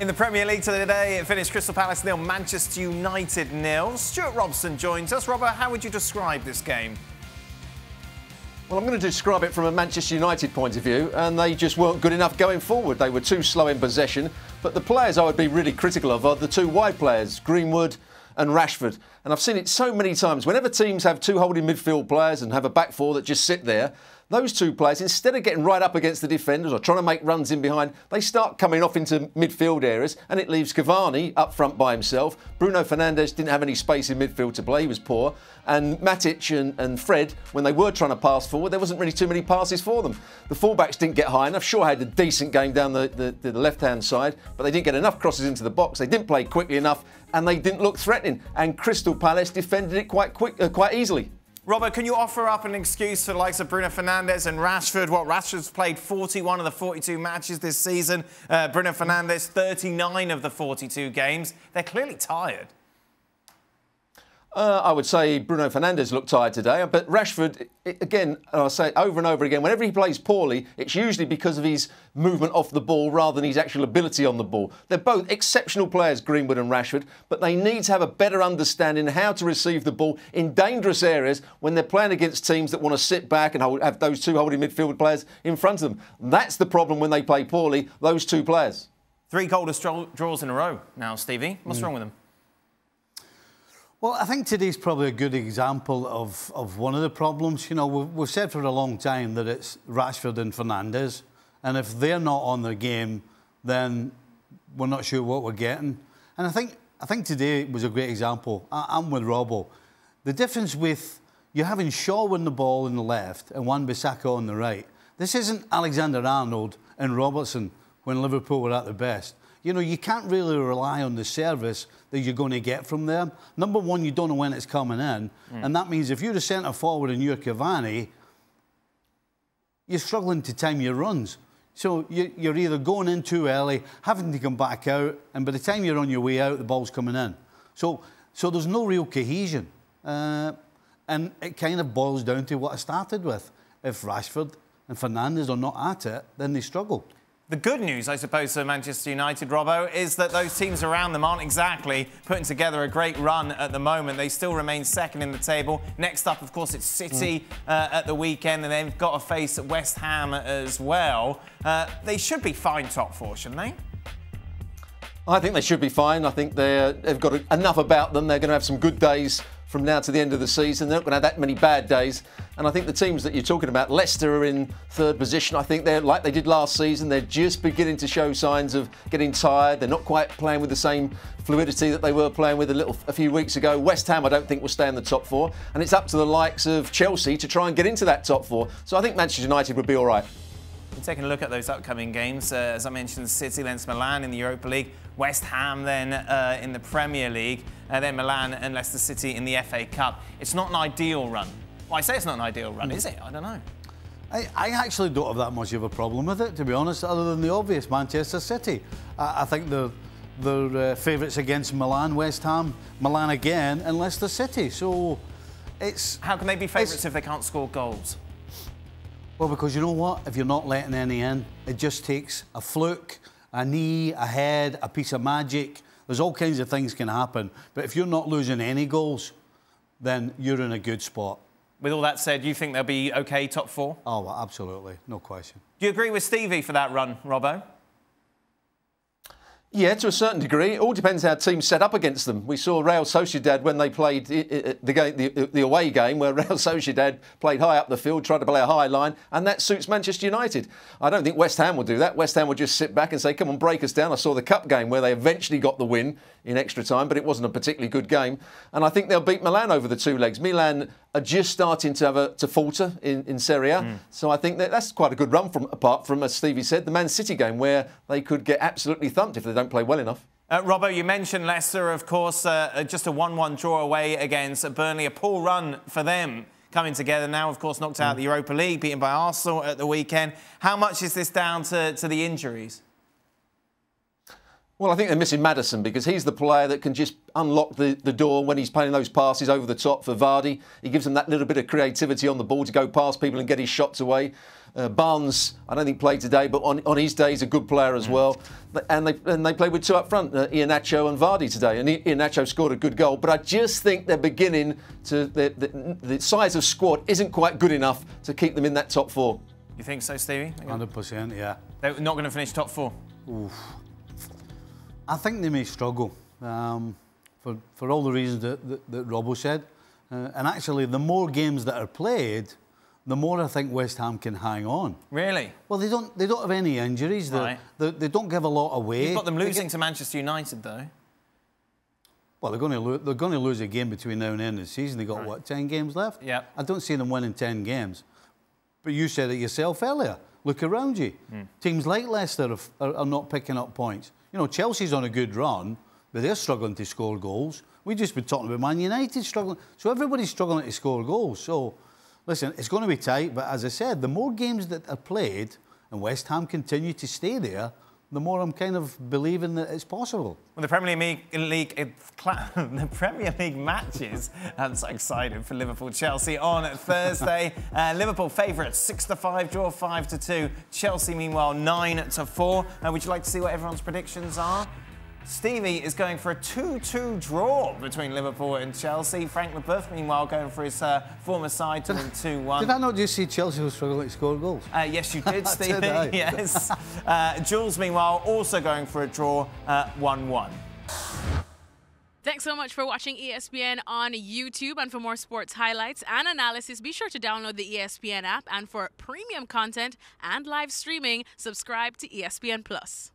In the Premier League today, it finished Crystal Palace 0, Manchester United 0. Stewart Robson joins us. Robert, how would you describe this game? Well, I'm going to describe it from a Manchester United point of view, and they just weren't good enough going forward. They were too slow in possession, but the players I would be really critical of are the two wide players, Greenwood and Rashford. And I've seen it so many times. Whenever teams have two holding midfield players and have a back four that just sit there, those two players, instead of getting right up against the defenders or trying to make runs in behind, they start coming off into midfield areas, and it leaves Cavani up front by himself. Bruno Fernandes didn't have any space in midfield to play, he was poor. And Matic and Fred, when they were trying to pass forward, there wasn't really too many passes for them. The fullbacks didn't get high enough. Shaw had a decent game down the left-hand side, but they didn't get enough crosses into the box. They didn't play quickly enough, and they didn't look threatening. And Crystal Palace defended it quite easily. Robert, can you offer up an excuse for the likes of Bruno Fernandes and Rashford? Rashford's played 41 of the 42 matches this season. Bruno Fernandes, 39 of the 42 games. They're clearly tired. I would say Bruno Fernandes looked tired today, but Rashford, again, I'll say it over and over again, whenever he plays poorly, it's usually because of his movement off the ball rather than his actual ability on the ball. They're both exceptional players, Greenwood and Rashford, but they need to have a better understanding of how to receive the ball in dangerous areas when they're playing against teams that want to sit back and have those two holding midfield players in front of them. That's the problem when they play poorly, those two players. 3 goalless draws in a row now, Stevie. What's wrong with them? Well, I think today's probably a good example of one of the problems. You know, we've said for a long time that it's Rashford and Fernandes, and if they're not on the game, then we're not sure what we're getting. And I think today was a great example. I'm with Robbo. The difference with you having Shaw win the ball on the left and Wan-Bissaka on the right. This isn't Alexander-Arnold and Robertson when Liverpool were at their best. You know, you can't really rely on the service that you're going to get from them. Number one, you don't know when it's coming in. And that means if you're a centre forward and you're Cavani, you're struggling to time your runs. So you're either going in too early, having to come back out, and by the time you're on your way out, the ball's coming in. So there's no real cohesion. And it kind of boils down to what I started with. If Rashford and Fernandes are not at it, then they struggle. The good news, I suppose, for Manchester United, Robbo, is that those teams around them aren't exactly putting together a great run at the moment. They still remain second in the table. Next up, of course, it's City at the weekend, and they've got to face West Ham as well. They should be fine top 4, shouldn't they? I think they should be fine. I think they've got enough about them. They're going to have some good days from now to the end of the season. They're not going to have that many bad days. And I think the teams that you're talking about, Leicester are in 3rd position. I think they're like they did last season. They're just beginning to show signs of getting tired. They're not quite playing with the same fluidity that they were playing with a few weeks ago. West Ham, I don't think, will stay in the top 4. And it's up to the likes of Chelsea to try and get into that top 4. So I think Manchester United would be all right. Taking a look at those upcoming games, as I mentioned, City, then Milan in the Europa League, West Ham then in the Premier League, then Milan and Leicester City in the FA Cup. It's not an ideal run. Well, I say it's not an ideal run, is it? I don't know. I actually don't have that much of a problem with it, to be honest, other than the obvious, Manchester City. I think they're favourites against Milan, West Ham, Milan again, and Leicester City. So it's... How can they be favourites if they can't score goals? Well, because you know what? If you're not letting any in, it just takes a fluke, a knee, a head, a piece of magic. There's all kinds of things can happen. But if you're not losing any goals, then you're in a good spot. With all that said, you think they'll be OK top 4? Oh, absolutely. No question. Do you agree with Stevie for that run, Robbo? Yeah, to a certain degree. It all depends how teams set up against them. We saw Real Sociedad when they played the away game, where Real Sociedad played high up the field, tried to play a high line, and that suits Manchester United. I don't think West Ham will do that. West Ham will just sit back and say, come on, break us down. I saw the cup game where they eventually got the win in extra time, but it wasn't a particularly good game. And I think they'll beat Milan over the 2 legs. Milan are just starting to falter in Serie A. So I think that's quite a good run apart from, as Stevie said, the Man City game, where they could get absolutely thumped if they don't play well enough. Robbo, you mentioned Leicester, of course, just a 1-1 draw away against Burnley. A poor run for them coming together now, of course, knocked out the Europa League, beaten by Arsenal at the weekend. How much is this down to the injuries? Well, I think they're missing Maddison because he's the player that can just unlock the door when he's playing those passes over the top for Vardy. He gives them that little bit of creativity on the ball to go past people and get his shots away. Barnes, I don't think played today, but on his day he's a good player as well. And they played with two up front, Iheanacho and Vardy today. And Iheanacho scored a good goal. But I just think they're beginning to... The size of squad isn't quite good enough to keep them in that top four. You think so, Stevie? 100%, yeah. They're not going to finish top four? Oof. I think they may struggle for all the reasons that Robbo said. And actually, the more games that are played, the more I think West Ham can hang on. Really? Well, they don't have any injuries. Right. They don't give a lot away. You've got them losing to Manchester United, though. Well, they're going to lose a game between now and the end of the season. They've got, what, 10 games left? Yeah. I don't see them winning 10 games. But you said it yourself earlier. Look around you. Teams like Leicester are not picking up points. You know, Chelsea's on a good run, but they're struggling to score goals. We've just been talking about Man United struggling. So everybody's struggling to score goals. So, listen, it's going to be tight, but as I said, the more games that are played and West Ham continue to stay there, the more I'm kind of believing that it's possible. Well, the Premier League matches, I'm so excited for Liverpool-Chelsea on Thursday. Liverpool favourites, 6-5, draw 5-2. Chelsea, meanwhile, 9-4. Would you like to see what everyone's predictions are? Stevie is going for a 2-2 draw between Liverpool and Chelsea. Frank Leboeuf, meanwhile, going for his former side to win 2-1. Did I not just see Chelsea was struggling to score goals? Yes, you did, Stevie. Yes. Jules, meanwhile, also going for a draw 1-1. Thanks so much for watching ESPN on YouTube. And for more sports highlights and analysis, be sure to download the ESPN app. And for premium content and live streaming, subscribe to ESPN+.